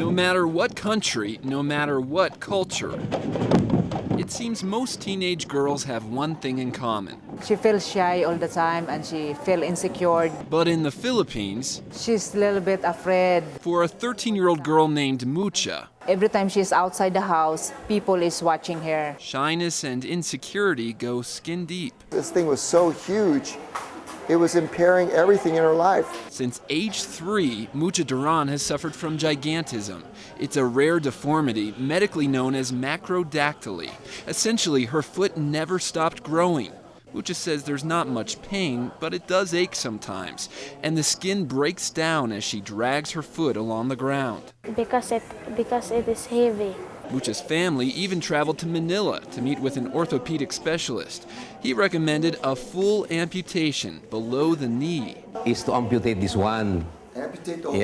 No matter what country, no matter what culture, it seems most teenage girls have one thing in common. She feels shy all the time and she feels insecure. But in the Philippines, She's a little bit afraid. for a 13-year-old girl named Mucha, Every time she's outside the house, people is watching her. shyness and insecurity go skin deep. This thing was so huge, it was impairing everything in her life. Since age 3, Mucha Duran has suffered from gigantism. It's a rare deformity, medically known as macrodactyly. Essentially, her foot never stopped growing. Mucha says there's not much pain, but it does ache sometimes, and the skin breaks down as she drags her foot along the ground. Because it is heavy. Mucha's family even traveled to Manila to meet with an orthopedic specialist. He recommended a full amputation below the knee. Is to amputate this one. Amputate the whole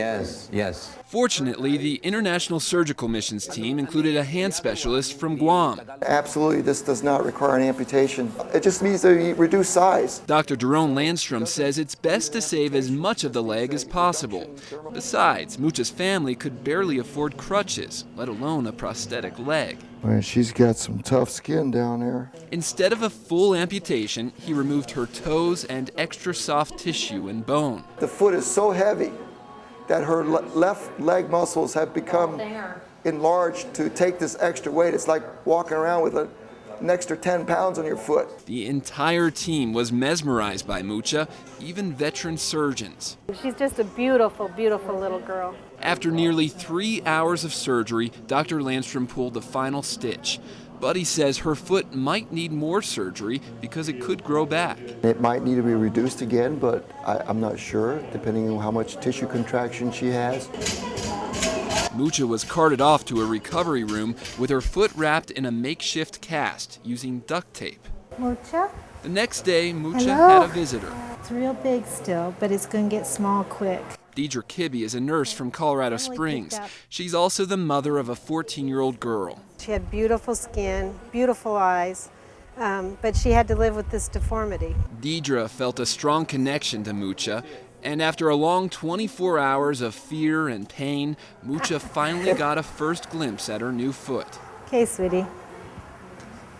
Yes. Fortunately, the International Surgical Missions team included a hand specialist from Guam. Absolutely, this does not require an amputation. It just means that you reduce size. Dr. Daron Landstrom says it's best to save as much of the leg as possible. Besides, Mucha's family could barely afford crutches, let alone a prosthetic leg. Well, she's got some tough skin down there. Instead of a full amputation, he removed her toes and extra soft tissue and bone. The foot is so heavy that her left leg muscles have become enlarged to take this extra weight. It's like walking around with an extra 10 pounds on your foot. The entire team was mesmerized by Mucha, even veteran surgeons. She's just a beautiful, beautiful little girl. After nearly 3 hours of surgery, Dr. Landstrom pulled the final stitch. But he says her foot might need more surgery because it could grow back. It might need to be reduced again, but I'm not sure, depending on how much tissue contraction she has. Mucha was carted off to a recovery room with her foot wrapped in a makeshift cast using duct tape. Mucha? The next day, Mucha Hello? had a visitor. It's real big still, but it's going to get small quick. Deidre Kibbe is a nurse from Colorado Springs. She's also the mother of a 14-year-old girl. She had beautiful skin, beautiful eyes, but she had to live with this deformity. Deidre felt a strong connection to Mucha, and after a long 24 hours of fear and pain, Mucha finally got a first glimpse at her new foot. Okay, sweetie.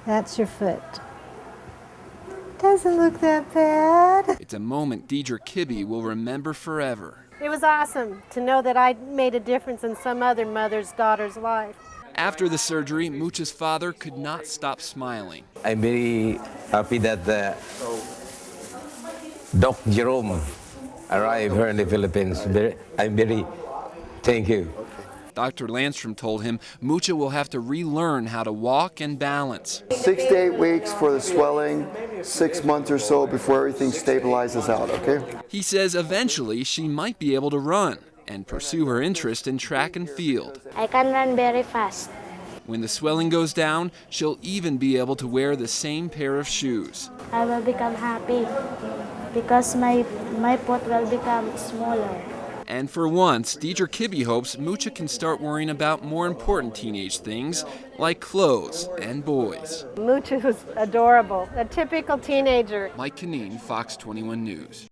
That's your foot. Doesn't look that bad. It's a moment Deidre Kibbe will remember forever. It was awesome to know that I made a difference in some other mother's daughter's life. After the surgery, Mucha's father could not stop smiling. I'm very happy that Doc Jerome arrived here in the Philippines. Thank you. Dr. Landstrom told him Mucha will have to relearn how to walk and balance. 6 to 8 weeks for the swelling, 6 months or so before everything stabilizes out, okay? He says eventually she might be able to run and pursue her interest in track and field. I can run very fast. When the swelling goes down, she'll even be able to wear the same pair of shoes. I will become happy because my foot will become smaller. And for once, Deidre Kibbe hopes Mucha can start worrying about more important teenage things like clothes and boys. Mucha was adorable, a typical teenager. Mike Canine, Fox 21 News.